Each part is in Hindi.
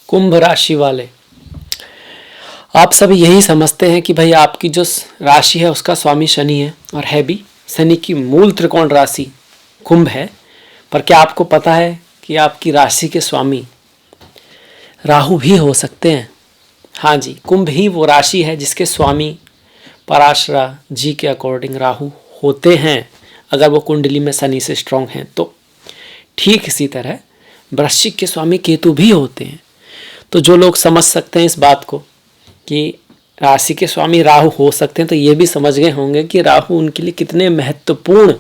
कुंभ राशि वाले, आप सब यही समझते हैं कि भाई आपकी जो राशि है उसका स्वामी शनि है, और है भी। शनि की मूल त्रिकोण राशि कुंभ है। पर क्या आपको पता है कि आपकी राशि के स्वामी राहु भी हो सकते हैं? हाँ जी, कुंभ ही वो राशि है जिसके स्वामी पराशरा जी के अकॉर्डिंग राहु होते हैं, अगर वो कुंडली में शनि से स्ट्रांग हैं तो। ठीक इसी तरह वृश्चिक के स्वामी केतु भी होते हैं। तो जो लोग समझ सकते हैं इस बात को कि राशि के स्वामी राहु हो सकते हैं, तो ये भी समझ गए होंगे कि राहु उनके लिए कितने महत्वपूर्ण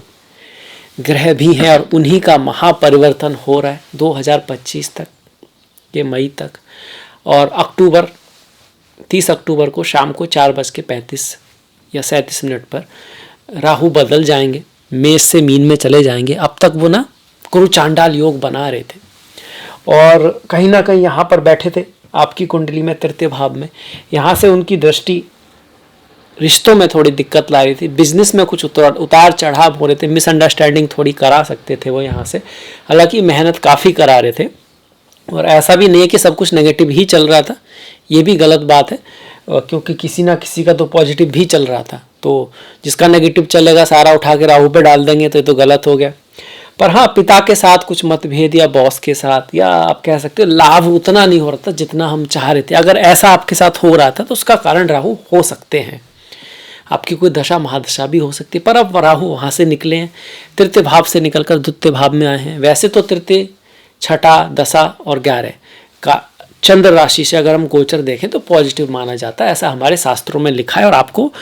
ग्रह भी हैं, और उन्हीं का महापरिवर्तन हो रहा है 2025 तक के मई तक। और 30 अक्टूबर को शाम को 4:35 या 37 पर राहु बदल जाएंगे, मेष से मीन में चले जाएंगे। अब तक वो ना गुरु चांडाल योग बना रहे थे, और कहीं ना कहीं यहाँ पर बैठे थे आपकी कुंडली में तृतीय भाव में। यहाँ से उनकी दृष्टि रिश्तों में थोड़ी दिक्कत ला रही थी, बिजनेस में कुछ उतार चढ़ाव हो रहे थे, मिसअंडरस्टैंडिंग थोड़ी करा सकते थे वो यहाँ से। हालांकि मेहनत काफ़ी करा रहे थे, और ऐसा भी नहीं है कि सब कुछ नेगेटिव ही चल रहा था, ये भी गलत बात है, क्योंकि किसी ना किसी का तो पॉजिटिव भी चल रहा था। तो जिसका नेगेटिव चलेगा सारा उठा के राहु पे डाल देंगे तो ये तो गलत हो गया। पर हाँ, पिता के साथ कुछ मतभेद, या बॉस के साथ, या आप कह सकते हो लाभ उतना नहीं हो रहा था जितना हम चाह रहे थे। अगर ऐसा आपके साथ हो रहा था तो उसका कारण राहु हो सकते हैं। आपकी कोई दशा महादशा भी हो सकती है। पर अब राहु वहाँ से निकले हैं, तृतीय भाव से निकलकर द्वितीय भाव में आए हैं। वैसे तो तृतीय, छठा, दशा और 11 का चंद्र राशि से अगर हम गोचर देखें तो पॉजिटिव माना जाता है, ऐसा हमारे शास्त्रों में लिखा है। और आपको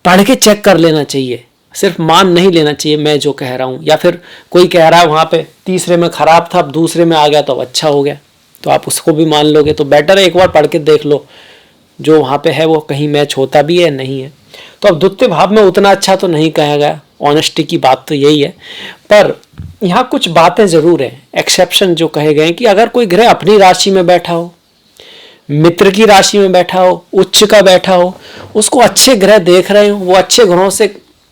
पढ़ के चेक कर लेना चाहिए, सिर्फ मान नहीं लेना चाहिए मैं जो कह रहा हूँ। या फिर कोई कह रहा है वहाँ पे तीसरे में खराब था, अब दूसरे में आ गया तो अच्छा हो गया, तो आप उसको भी मान लोगे। तो बेटर है एक बार पढ़ के देख लो जो वहाँ पे है वो कहीं मैच होता भी है नहीं है। तो अब द्वितीय भाव में उतना अच्छा तो नहीं कहा गया, ऑनेस्टी की बात तो यही है। पर यहाँ कुछ बातें जरूर हैं, एक्सेप्शन जो कहे गए कि अगर कोई ग्रह अपनी राशि में बैठा हो, मित्र की राशि में बैठा हो, उच्च का बैठा हो, उसको अच्छे ग्रह देख रहे हो, वो अच्छे ग्रहों से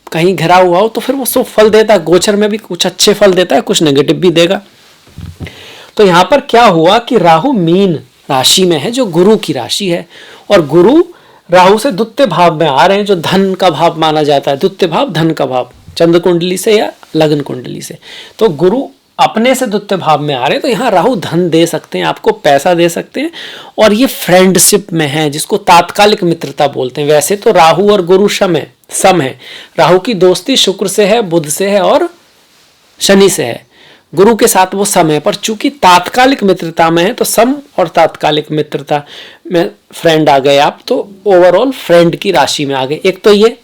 कहीं घिरा हुआ हो, तो फिर वो सब फल देता है। गोचर में भी कुछ अच्छे फल देता है, कुछ नेगेटिव भी देगा। तो यहाँ पर क्या हुआ कि राहु मीन राशि में है जो गुरु की राशि है, और गुरु राहु से द्वितीय भाव में आ रहे हैं जो धन का भाव माना जाता है। द्वितीय भाव धन का भाव, चंद्र कुंडली से या लग्न कुंडली से। तो गुरु अपने से द्वितीय भाव में आ रहे हैं, तो यहाँ राहु धन दे सकते हैं, आपको पैसा दे सकते हैं। और ये फ्रेंडशिप में है, जिसको तात्कालिक मित्रता बोलते हैं। वैसे तो राहु और गुरु सम है। राहु की दोस्ती शुक्र से है, बुध से है और शनि से है। गुरु के साथ वो सम है, पर चूंकि तात्कालिक मित्रता में है तो सम और तात्कालिक मित्रता में फ्रेंड आ गए आप, तो ओवरऑल फ्रेंड की राशि में आ गए। एक तो ये,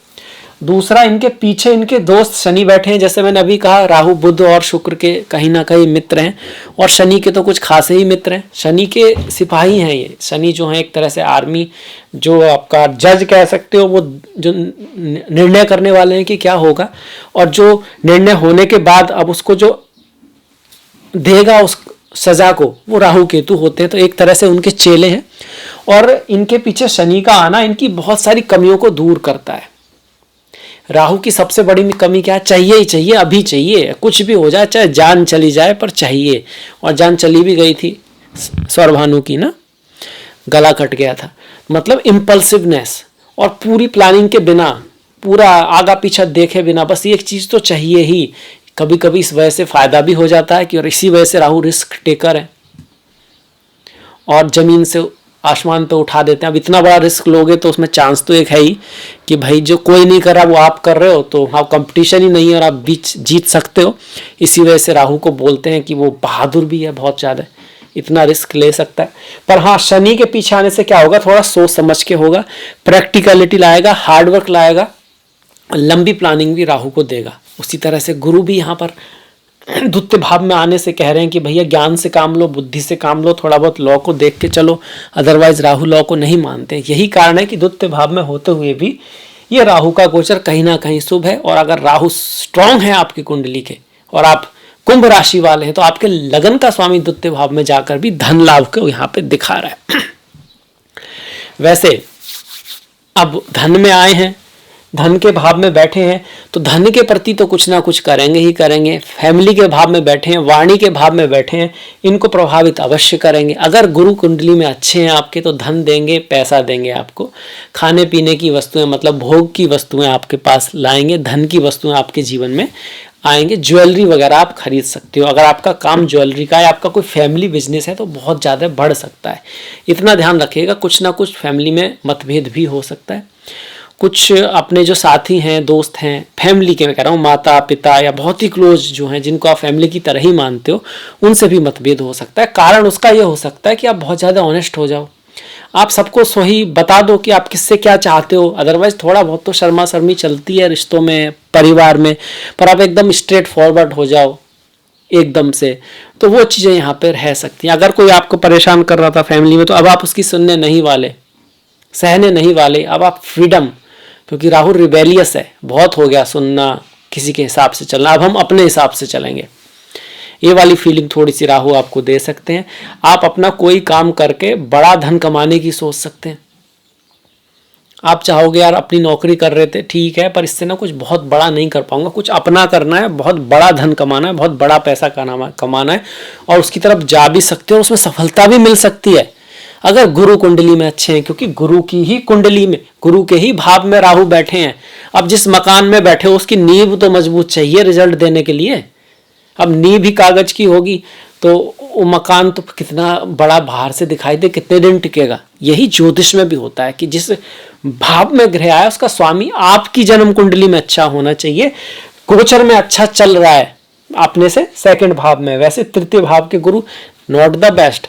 दूसरा इनके पीछे इनके दोस्त शनि बैठे हैं। जैसे मैंने अभी कहा, राहु बुध और शुक्र के कहीं ना कहीं मित्र हैं, और शनि के तो कुछ खासे ही मित्र हैं। शनि के सिपाही हैं ये। शनि जो है एक तरह से आर्मी, जो आपका जज कह सकते हो, वो जो निर्णय करने वाले हैं कि क्या होगा, और जो निर्णय होने के बाद अब उसको जो देगा उस सजा को, वो राहु केतु होते हैं। तो एक तरह से उनके चेले हैं, और इनके पीछे शनि का आना इनकी बहुत सारी कमियों को दूर करता है। राहु की सबसे बड़ी कमी क्या है? चाहिए ही चाहिए, अभी चाहिए, कुछ भी हो जाए, चाहे जान चली जाए पर चाहिए। और जान चली भी गई थी स्वरभानु की ना, गला कट गया था। मतलब इम्पल्सिवनेस, और पूरी प्लानिंग के बिना, पूरा आगा पीछा देखे बिना, बस एक चीज तो चाहिए ही। कभी कभी इस वजह से फायदा भी हो जाता है कि, और इसी वजह से राहु रिस्क टेकर है, और जमीन से आसमान पे उठा देते हैं। अब इतना बड़ा रिस्क लोगे तो उसमें चांस तो एक है ही कि भाई जो कोई नहीं कर रहा वो आप कर रहे हो, तो हाँ कंपटीशन ही नहीं है और आप बीच जीत सकते हो। इसी वजह से राहु को बोलते हैं कि वो बहादुर भी है, बहुत ज़्यादा इतना रिस्क ले सकता है। पर हाँ, शनि के पीछे आने से क्या होगा, थोड़ा सोच समझ के होगा, प्रैक्टिकलिटी लाएगा, हार्डवर्क लाएगा, लंबी प्लानिंग भी राहु को देगा। उसी तरह से गुरु भी यहाँ पर द्वितीय भाव में आने से कह रहे हैं कि भैया ज्ञान से काम लो, बुद्धि से काम लो, थोड़ा बहुत लॉ को देख के चलो, अदरवाइज राहु लॉ को नहीं मानते। यही कारण है कि द्वितीय भाव में होते हुए भी ये राहु का गोचर कहीं ना कहीं शुभ है। और अगर राहु स्ट्रांग है आपकी कुंडली के, और आप कुंभ राशि वाले हैं, तो आपके लगन का स्वामी द्वितीय भाव में जाकर भी धन लाभ को यहाँ पे दिखा रहा है। वैसे अब धन में आए हैं धन के भाव में बैठे हैं तो धन के प्रति तो कुछ ना कुछ करेंगे ही करेंगे। फैमिली के भाव में बैठे हैं, वाणी के भाव में बैठे हैं, इनको प्रभावित अवश्य करेंगे। अगर गुरु कुंडली में अच्छे हैं आपके तो धन देंगे, पैसा देंगे आपको, खाने पीने की वस्तुएं मतलब भोग की वस्तुएं आपके पास लाएंगे, धन की वस्तुएं आपके जीवन में आएंगे। ज्वेलरी वगैरह आप खरीद सकते हो। अगर आपका काम ज्वेलरी का है, आपका कोई फैमिली बिजनेस है तो बहुत ज़्यादा बढ़ सकता है। इतना ध्यान रखिएगा, कुछ ना कुछ फैमिली में मतभेद भी हो सकता है। कुछ अपने जो साथी हैं, दोस्त हैं, फैमिली के मैं कह रहा हूँ, माता पिता या बहुत ही क्लोज जो हैं, जिनको आप फैमिली की तरह ही मानते हो, उनसे भी मतभेद हो सकता है। कारण उसका ये हो सकता है कि आप बहुत ज़्यादा ऑनेस्ट हो जाओ, आप सबको सही बता दो कि आप किससे क्या चाहते हो। अदरवाइज थोड़ा बहुत तो शर्मा शर्मी चलती है रिश्तों में, परिवार में, पर आप एकदम स्ट्रेट फॉरवर्ड हो जाओ एकदम से, तो वो चीज़ें यहाँ पे रह सकती हैं। अगर कोई आपको परेशान कर रहा था फैमिली में तो अब आप उसकी सुनने नहीं वाले, सहने नहीं वाले। अब आप फ्रीडम, क्योंकि राहु रिबेलियस है, बहुत हो गया सुनना, किसी के हिसाब से चलना, अब हम अपने हिसाब से चलेंगे। ये वाली फीलिंग थोड़ी सी राहु आपको दे सकते हैं। आप अपना कोई काम करके बड़ा धन कमाने की सोच सकते हैं। आप चाहोगे यार अपनी नौकरी कर रहे थे ठीक है, पर इससे ना कुछ बहुत बड़ा नहीं कर पाऊंगा, कुछ अपना करना है, बहुत बड़ा धन कमाना है, बहुत बड़ा पैसा कमाना है, और उसकी तरफ जा भी सकते हो, उसमें सफलता भी मिल सकती है अगर गुरु कुंडली में अच्छे हैं। क्योंकि गुरु की ही कुंडली में, गुरु के ही भाव में राहु बैठे हैं। अब जिस मकान में बैठे हो उसकी नींव तो मजबूत चाहिए रिजल्ट देने के लिए। अब नींव भी कागज की होगी तो वो मकान तो कितना बड़ा बाहर से दिखाई दे, कितने दिन टिकेगा। यही ज्योतिष में भी होता है कि जिस भाव में ग्रह आया उसका स्वामी आपकी जन्म कुंडली में अच्छा होना चाहिए। गोचर में अच्छा चल रहा है अपने से सेकंड भाव में, वैसे तृतीय भाव के गुरु नॉट द बेस्ट।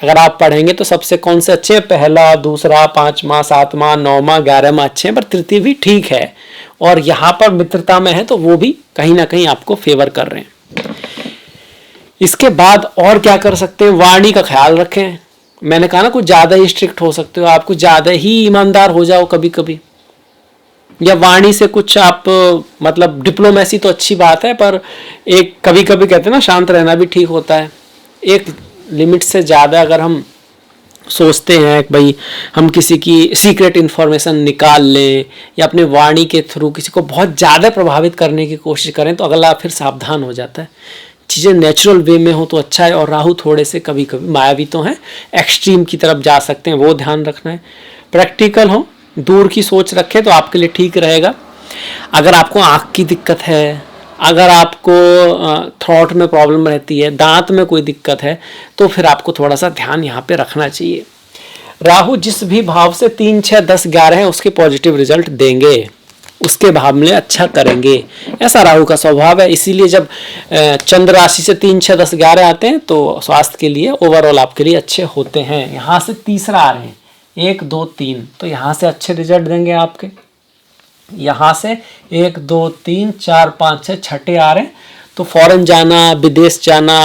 अगर आप पढ़ेंगे तो सबसे कौन से अच्छे हैं, पहला, दूसरा, 5वां, 7वां, 9वां, 11वां अच्छे हैं, पर तृतीय भी ठीक है। और यहाँ पर मित्रता में है तो वो भी कहीं ना कहीं आपको फेवर कर रहे हैं। इसके बाद और क्या कर सकते हैं, वाणी का ख्याल रखें। मैंने कहा ना कुछ ज़्यादा ही स्ट्रिक्ट हो सकते हो, आप कुछ ज़्यादा ही ईमानदार हो जाओ कभी कभी, या वाणी से कुछ आप मतलब डिप्लोमेसी तो अच्छी बात है, पर एक कभी कभी कहते हैं ना शांत रहना भी ठीक होता है। एक लिमिट से ज़्यादा अगर हम सोचते हैं कि भाई हम किसी की सीक्रेट इन्फॉर्मेशन निकाल लें या अपने वाणी के थ्रू किसी को बहुत ज़्यादा प्रभावित करने की कोशिश करें तो अगला फिर सावधान हो जाता है। चीज़ें नेचुरल वे में हो तो अच्छा है। और राहु थोड़े से कभी कभी मायावी तो हैं, एक्सट्रीम की तरफ जा सकते हैं, वो ध्यान रखना है। प्रैक्टिकल हो, दूर की सोच रखें तो आपके लिए ठीक रहेगा। अगर आपको आँख की दिक्कत है, अगर आपको थ्रॉट में प्रॉब्लम रहती है, दांत में कोई दिक्कत है, तो फिर आपको थोड़ा सा ध्यान यहाँ पे रखना चाहिए। राहु जिस भी भाव से 3, 6, 10, 11 है उसके पॉजिटिव रिजल्ट देंगे, उसके भाव में अच्छा करेंगे, ऐसा राहु का स्वभाव है। इसीलिए जब चंद्र राशि से 3, 6, 10, 11 आते हैं तो स्वास्थ्य के लिए ओवरऑल आपके लिए अच्छे होते हैं। यहाँ से तीसरा आ रहे हैं, 1, 2, 3, तो यहाँ से अच्छे रिजल्ट देंगे आपके। यहाँ से 1, 2, 3, 4, 5, 6 छठे आ रहे हैं, तो फॉरेन जाना, विदेश जाना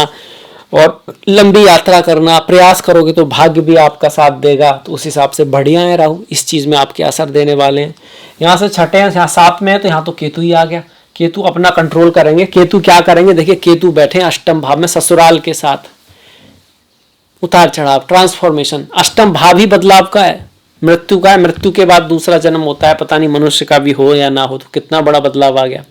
और लंबी यात्रा करना प्रयास करोगे तो भाग्य भी आपका साथ देगा। तो उस हिसाब से बढ़िया है राहु, इस चीज़ में आपके असर देने वाले हैं। यहाँ से छठे हैं, यहाँ 7 में है तो यहाँ तो केतु ही आ गया। केतु अपना कंट्रोल करेंगे। केतु क्या करेंगे, देखिए केतु बैठे हैं अष्टम भाव में, ससुराल के साथ उतार चढ़ाव, ट्रांसफॉर्मेशन। अष्टम भाव ही बदलाव का है, मृत्यु का है। मृत्यु के बाद दूसरा जन्म होता है, पता नहीं मनुष्य का भी हो या ना हो, तो कितना बड़ा बदलाव आ गया।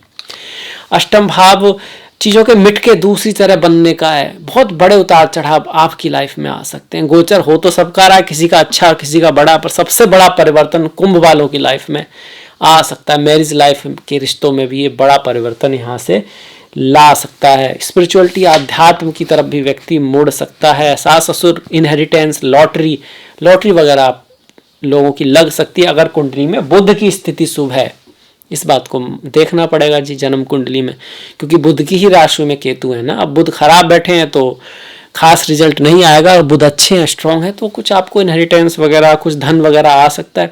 अष्टम भाव चीज़ों के मिट के दूसरी तरह बनने का है। बहुत बड़े उतार चढ़ाव आपकी लाइफ में आ सकते हैं। गोचर हो तो सबका रहा है, किसी का अच्छा किसी का बड़ा, पर सबसे बड़ा परिवर्तन कुंभ वालों की लाइफ में आ सकता है। मैरिज लाइफ के रिश्तों में भी ये बड़ा परिवर्तन यहाँ से ला सकता है। स्पिरिचुअलिटी, आध्यात्म की तरफ भी व्यक्ति मुड़ सकता है। सास ससुर, इनहेरिटेंस, लॉटरी वगैरह आप लोगों की लग सकती है अगर कुंडली में बुध की स्थिति शुभ है। इस बात को देखना पड़ेगा जी जन्म कुंडली में, क्योंकि बुध की ही राशि में केतु है ना। अब बुध खराब बैठे हैं तो खास रिजल्ट नहीं आएगा, और बुध अच्छे हैं, स्ट्रांग है, तो कुछ आपको इनहेरिटेंस वगैरह, कुछ धन वगैरह आ सकता है।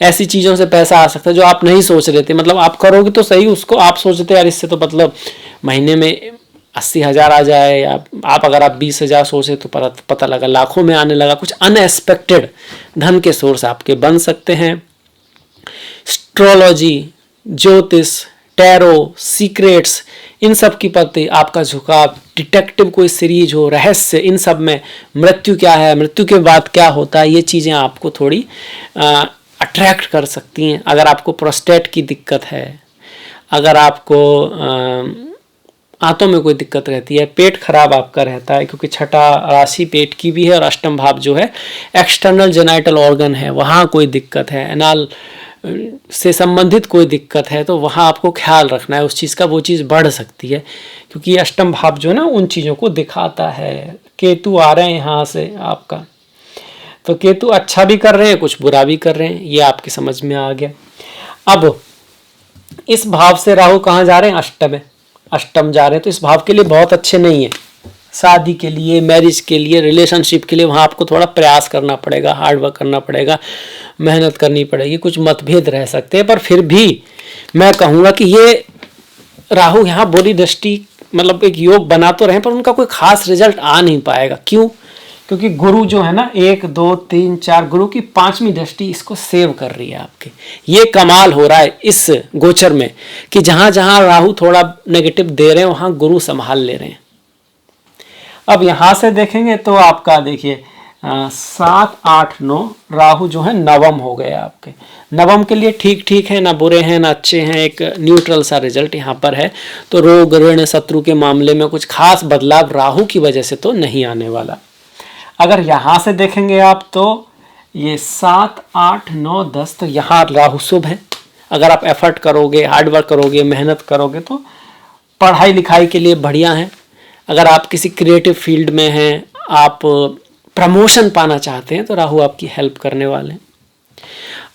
ऐसी चीज़ों से पैसा आ सकता है जो आप नहीं सोच रहे थे। मतलब आप करोगे तो सही उसको, आप सोचते यार इससे तो मतलब महीने में 80,000 आ जाए, या आप अगर आप 20,000 सोचे तो पता लगा लाखों में आने लगा। कुछ अनएक्सपेक्टेड धन के सोर्स आपके बन सकते हैं। एस्ट्रोलॉजी, ज्योतिष, टैरो, सीक्रेट्स, इन सब की प्रति आपका झुकाव, डिटेक्टिव कोई सीरीज हो, रहस्य, इन सब में मृत्यु क्या है, मृत्यु के बाद क्या होता है, ये चीज़ें आपको थोड़ी अट्रैक्ट कर सकती हैं। अगर आपको प्रोस्टेट की दिक्कत है, अगर आपको आंतों में कोई दिक्कत रहती है, पेट खराब आपका रहता है, क्योंकि छठा राशि पेट की भी है और अष्टम भाव जो है एक्सटर्नल जेनाइटल ऑर्गन है, वहाँ कोई दिक्कत है, एनाल से संबंधित कोई दिक्कत है, तो वहाँ आपको ख्याल रखना है उस चीज़ का। वो चीज़ बढ़ सकती है क्योंकि अष्टम भाव जो है ना उन चीज़ों को दिखाता है। केतु आ रहे हैं यहाँ से आपका, तो केतु अच्छा भी कर रहे हैं, कुछ बुरा भी कर रहे हैं, ये आपकी समझ में आ गया। अब इस भाव से राहु कहाँ जा रहे हैं? अष्टम में, अष्टम जा रहे हैं, तो इस भाव के लिए बहुत अच्छे नहीं है। शादी के लिए, मैरिज के लिए, रिलेशनशिप के लिए वहाँ आपको थोड़ा प्रयास करना पड़ेगा, हार्ड वर्क करना पड़ेगा, मेहनत करनी पड़ेगी, कुछ मतभेद रह सकते हैं, पर फिर भी मैं कहूँगा कि ये राहु यहाँ बुरी दृष्टि मतलब एक योग बना तो रहे, पर उनका कोई खास रिजल्ट आ नहीं पाएगा। क्यों? क्योंकि गुरु जो है ना 1 2 3 4 गुरु की 5वीं दृष्टि इसको सेव कर रही है आपके। ये कमाल हो रहा है इस गोचर में कि जहां जहां राहु थोड़ा नेगेटिव दे रहे हैं वहां गुरु संभाल ले रहे हैं। अब यहां से देखेंगे तो आपका देखिए 7 8 9 राहु जो है नवम हो गए आपके। नवम के लिए ठीक ठीक है, ना बुरे हैं ना अच्छे हैं, एक न्यूट्रल सा रिजल्ट यहाँ पर है। तो रोग ऋण शत्रु के मामले में कुछ खास बदलाव राहु की वजह से तो नहीं आने वाला। अगर यहाँ से देखेंगे आप तो ये 7 8 9 10, तो यहाँ राहु शुभ है। अगर आप एफर्ट करोगे, हार्डवर्क करोगे, मेहनत करोगे तो पढ़ाई लिखाई के लिए बढ़िया है। अगर आप किसी क्रिएटिव फील्ड में हैं, आप प्रमोशन पाना चाहते हैं तो राहु आपकी हेल्प करने वाले हैं।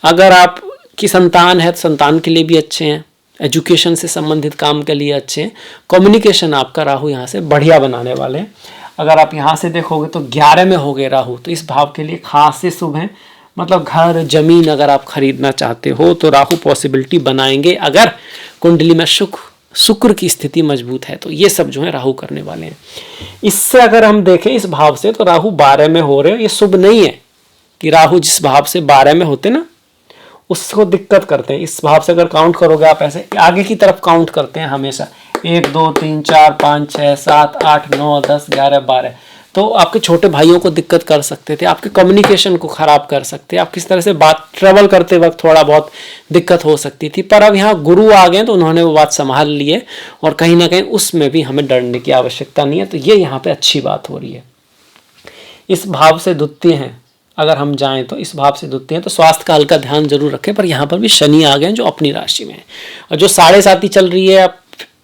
अगर आप की संतान है तो संतान के लिए भी अच्छे हैं, एजुकेशन से संबंधित काम के लिए अच्छे हैं। कम्युनिकेशन आपका राहु यहाँ से बढ़िया बनाने वाले हैं। अगर आप यहाँ से देखोगे तो 11 में हो गए राहु, तो इस भाव के लिए खास से शुभ है। मतलब घर जमीन अगर आप खरीदना चाहते हो तो राहु पॉसिबिलिटी बनाएंगे। अगर कुंडली में शुक्र की स्थिति मजबूत है तो ये सब जो है राहु करने वाले हैं। इससे अगर हम देखें इस भाव से तो राहु 12 में हो रहे हैं, ये शुभ नहीं है कि राहु जिस भाव से 12 में होते ना उसको दिक्कत करते हैं। इस भाव से अगर काउंट करोगे आप ऐसे आगे की तरफ काउंट करते हैं हमेशा 1 2 3 4 5 6 7 8 9 10 11 12, तो आपके छोटे भाइयों को दिक्कत कर सकते थे, आपके कम्युनिकेशन को खराब कर सकते, आप किस तरह से बात ट्रेवल करते वक्त थोड़ा बहुत दिक्कत हो सकती थी। पर अब यहाँ गुरु आ गए तो उन्होंने वो बात संभाल लिए और कहीं ना कहीं उसमें भी हमें डरने की आवश्यकता नहीं है। तो ये यहाँ पे अच्छी बात हो रही है। इस भाव से द्वितीय हैं, अगर हम जाएं तो इस भाव से द्वितीय हैं तो स्वास्थ्य का हल्का ध्यान जरूर रखें। पर यहाँ पर भी शनि आ गए जो अपनी राशि में है, और जो 7.5 चल रही है आप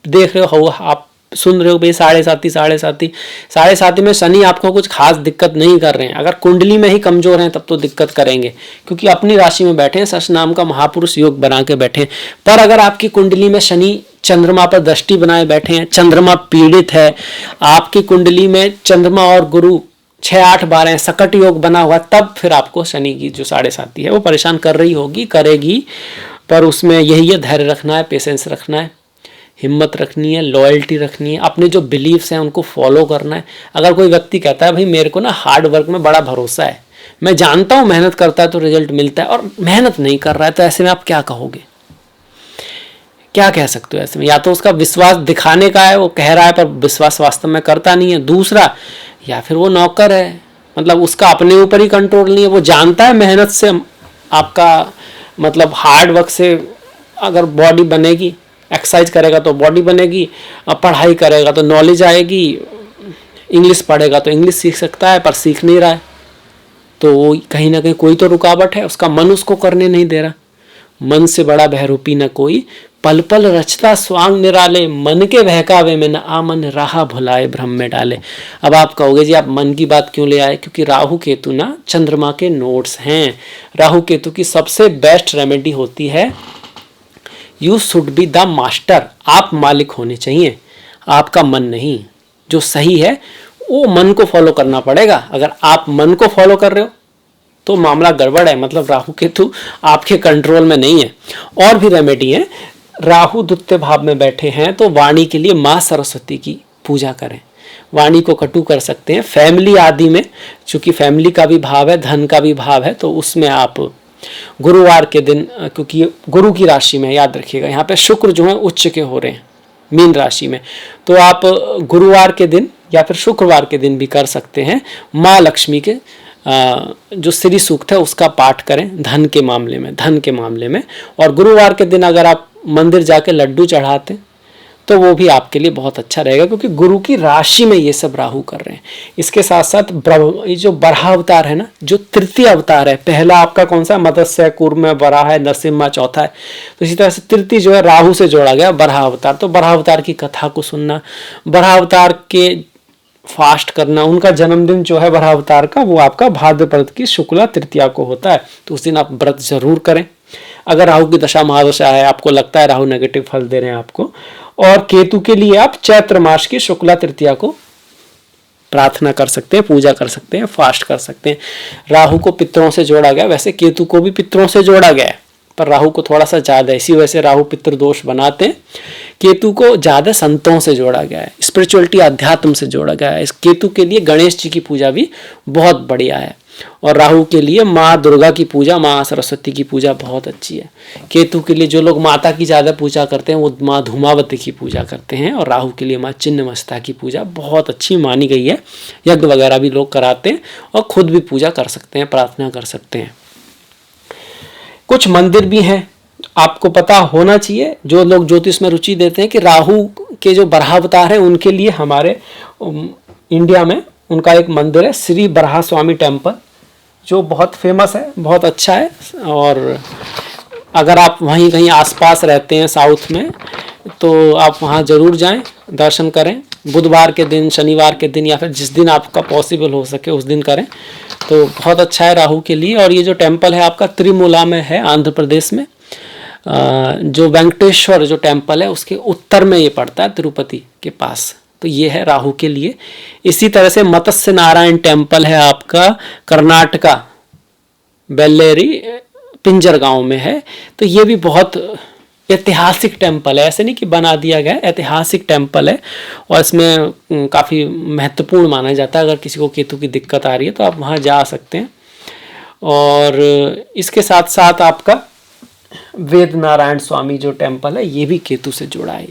देख रहे हो, आप सुन रहे हो भाई 7.5 में शनि आपको कुछ खास दिक्कत नहीं कर रहे हैं। अगर कुंडली में ही कमजोर हैं तब तो दिक्कत करेंगे क्योंकि अपनी राशि में बैठे हैं, सच नाम का महापुरुष योग बना के बैठे हैं। पर अगर आपकी कुंडली में शनि चंद्रमा पर दृष्टि बनाए बैठे हैं, चंद्रमा पीड़ित है, आपकी कुंडली में चंद्रमा और गुरु 6 8 12 है, सकट योग बना हुआ, तब फिर आपको शनि की जो 7.5 है वो परेशान कर रही होगी, करेगी। पर उसमें यही है, धैर्य रखना है, पेशेंस रखना है, हिम्मत रखनी है, लॉयल्टी रखनी है, अपने जो बिलीव्स हैं उनको फॉलो करना है। अगर कोई व्यक्ति कहता है भाई मेरे को ना हार्ड वर्क में बड़ा भरोसा है, मैं जानता हूँ मेहनत करता है तो रिजल्ट मिलता है, और मेहनत नहीं कर रहा है, तो ऐसे में आप क्या कहोगे, क्या कह सकते हो ऐसे में? या तो उसका विश्वास दिखाने का है, वो कह रहा है पर विश्वास वास्तव में करता नहीं है। दूसरा, या फिर वो नौकर है, मतलब उसका अपने ऊपर ही कंट्रोल नहीं है, वो जानता है मेहनत से आपका मतलब हार्ड वर्क से अगर बॉडी बनेगी, एक्सरसाइज करेगा तो बॉडी बनेगी, पढ़ाई करेगा तो नॉलेज आएगी, इंग्लिश पढ़ेगा तो इंग्लिश सीख सकता है, पर सीख नहीं रहा है तो कहीं ना कहीं कोई तो रुकावट है, उसका मन उसको करने नहीं दे रहा। मन से बड़ा बहरूपी न कोई, पल पल रचता स्वांग निराले, मन के बहकावे में न आमन राह भुलाए भ्रम में डाले। अब आप कहोगे जी आप मन की बात क्यों ले आए? क्योंकि राहु केतु ना चंद्रमा के नोट्स हैं। राहु केतु की सबसे बेस्ट रेमेडी होती है you should be the master, आप मालिक होने चाहिए, आपका मन नहीं। जो सही है वो मन को फॉलो करना पड़ेगा। अगर आप मन को फॉलो कर रहे हो तो मामला गड़बड़ है, मतलब राहु केतु आपके कंट्रोल में नहीं है। और भी रेमेडी है, राहु द्वितीय भाव में बैठे हैं तो वाणी के लिए माँ सरस्वती की पूजा करें, वाणी को कटु कर सकते हैं। फैमिली आदि में, चूंकि फैमिली का भी भाव है, धन का भी भाव है, तो उसमें आप गुरुवार के दिन, क्योंकि गुरु की राशि में, याद रखिएगा यहाँ पे शुक्र जो है उच्च के हो रहे हैं मीन राशि में, तो आप गुरुवार के दिन या फिर शुक्रवार के दिन भी कर सकते हैं। माँ लक्ष्मी के जो श्री सूक्त है उसका पाठ करें धन के मामले में। और गुरुवार के दिन अगर आप मंदिर जाके लड्डू चढ़ाते हैं तो वो भी आपके लिए बहुत अच्छा रहेगा, क्योंकि गुरु की राशि में ये सब राहु कर रहे हैं। इसके साथ साथ ये जो बराह अवतार है ना, जो तृतीय अवतार है, पहला आपका कौन सा मत्स्य, कूर्म, बराह है, नरसिम्हा चौथा है, तो इसी तरह से तृतीय जो है राहु से जोड़ा गया बराह अवतार। तो बराह अवतार की कथा को सुनना, बराह अवतार के फास्ट करना, उनका जन्मदिन जो है बराह अवतार का वो आपका भाद्रपद की शुक्ला तृतीया को होता है, तो उस दिन आप व्रत जरूर करें। अगर राहु की दशा महादशा है, आपको लगता है राहु नेगेटिव फल दे रहे हैं आपको, और केतु के लिए आप चैत्र मास की शुक्ला तृतीया को प्रार्थना कर सकते हैं, पूजा कर सकते हैं, फास्ट कर सकते हैं। राहु को पितरों से जोड़ा गया, वैसे केतु को भी पितरों से जोड़ा गया है, पर राहु को थोड़ा सा ज्यादा, इसी वजह से राहु पितृ दोष बनाते हैं। केतु को ज्यादा संतों से जोड़ा गया है, स्पिरिचुअलिटी अध्यात्म से जोड़ा गया है। इस केतु के लिए गणेश जी की पूजा भी बहुत बढ़िया है, और राहु के लिए माँ दुर्गा की पूजा, माँ सरस्वती की पूजा बहुत अच्छी है। केतु के लिए जो लोग माता की ज्यादा पूजा करते हैं वो माँ धूमावती की पूजा करते हैं, और राहु के लिए माँ छिन्नमस्ता की पूजा बहुत अच्छी मानी गई है। यज्ञ वगैरह भी लोग कराते हैं और खुद भी पूजा कर सकते हैं, प्रार्थना कर सकते हैं। कुछ मंदिर भी हैं, आपको पता होना चाहिए, जो लोग ज्योतिष में रुचि देते हैं, कि राहु के जो बराह अवतार है उनके लिए हमारे इंडिया में उनका एक मंदिर है, श्री बराह स्वामी टेम्पल, जो बहुत फेमस है, बहुत अच्छा है। और अगर आप वहीं कहीं आसपास रहते हैं साउथ में, तो आप वहाँ जरूर जाएं, दर्शन करें। बुधवार के दिन, शनिवार के दिन, या फिर जिस दिन आपका पॉसिबल हो सके उस दिन करें, तो बहुत अच्छा है राहु के लिए। और ये जो टेम्पल है आपका त्रिमूला में है, आंध्र प्रदेश में। जो वेंकटेश्वर जो टेम्पल है उसके उत्तर में ये पड़ता है, तिरुपति के पास, तो ये है राहु के लिए। इसी तरह से मत्स्य नारायण टेम्पल है आपका कर्नाटका, बेल्लेरी पिंजर गांव में है, तो ये भी बहुत ऐतिहासिक टेम्पल है, ऐसे नहीं कि बना दिया गया, ऐतिहासिक टेम्पल है, और इसमें काफ़ी महत्वपूर्ण माना जाता है। अगर किसी को केतु की दिक्कत आ रही है तो आप वहाँ जा सकते हैं। और इसके साथ साथ आपका वेद नारायण स्वामी जो टेम्पल है ये भी केतु से जुड़ा है,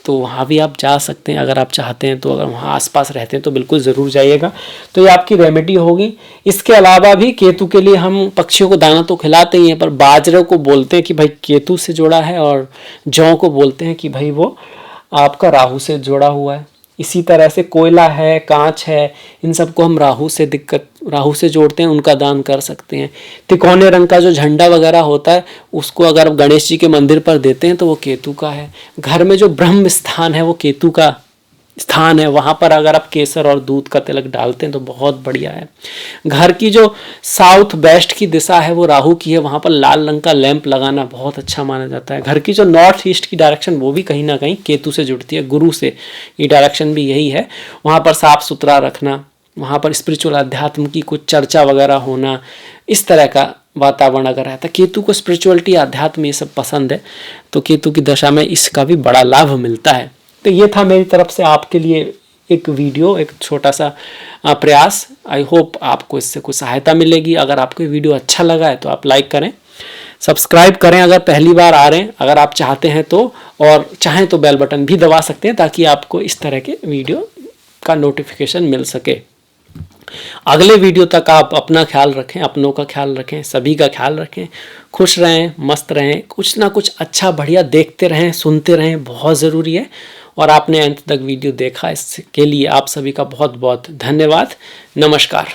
तो वहाँ भी आप जा सकते हैं अगर आप चाहते हैं तो। अगर वहाँ आसपास रहते हैं तो बिल्कुल ज़रूर जाइएगा, तो ये आपकी रेमेडी होगी। इसके अलावा भी केतु के लिए हम पक्षियों को दाना तो खिलाते ही हैं, पर बाजरे को बोलते हैं कि भाई केतु से जुड़ा है, और जौ को बोलते हैं कि भाई वो आपका राहु से जुड़ा हुआ है। इसी तरह से कोयला है, कांच है, इन सबको हम राहु से जोड़ते हैं, उनका दान कर सकते हैं। तिकोने रंग का जो झंडा वगैरह होता है उसको अगर आप गणेश जी के मंदिर पर देते हैं तो वो केतु का है। घर में जो ब्रह्म स्थान है वो केतु का स्थान है, वहाँ पर अगर आप केसर और दूध का तिलक डालते हैं तो बहुत बढ़िया है। घर की जो साउथ वेस्ट की दिशा है वो राहु की है, वहाँ पर लाल रंग का लैंप लगाना बहुत अच्छा माना जाता है। घर की जो नॉर्थ ईस्ट की डायरेक्शन वो भी कहीं ना कहीं केतु से जुड़ती है, गुरु से, ये डायरेक्शन भी यही है। वहाँ पर साफ सुथरा रखना, वहाँ पर स्पिरिचुअल अध्यात्म की कुछ चर्चा वगैरह होना, इस तरह का वातावरण अगर रहता है। केतु को स्पिरिचुअलिटी, अध्यात्म ये सब पसंद है, तो केतु की दशा में इसका भी बड़ा लाभ मिलता है। तो ये था मेरी तरफ से आपके लिए एक वीडियो, एक छोटा सा प्रयास। आई होप आपको इससे कुछ सहायता मिलेगी। अगर आपको ये वीडियो अच्छा लगा है तो आप लाइक करें, सब्सक्राइब करें अगर पहली बार आ रहे हैं, अगर आप चाहते हैं तो, और चाहें तो बेल बटन भी दबा सकते हैं ताकि आपको इस तरह के वीडियो का नोटिफिकेशन मिल सके। अगले वीडियो तक आप अपना ख्याल रखें, अपनों का ख्याल रखें, सभी का ख्याल रखें, खुश रहें, मस्त रहें, कुछ ना कुछ अच्छा बढ़िया देखते रहें, सुनते रहें, बहुत ज़रूरी है। और आपने अंत तक वीडियो देखा, इसके लिए आप सभी का बहुत बहुत धन्यवाद। नमस्कार।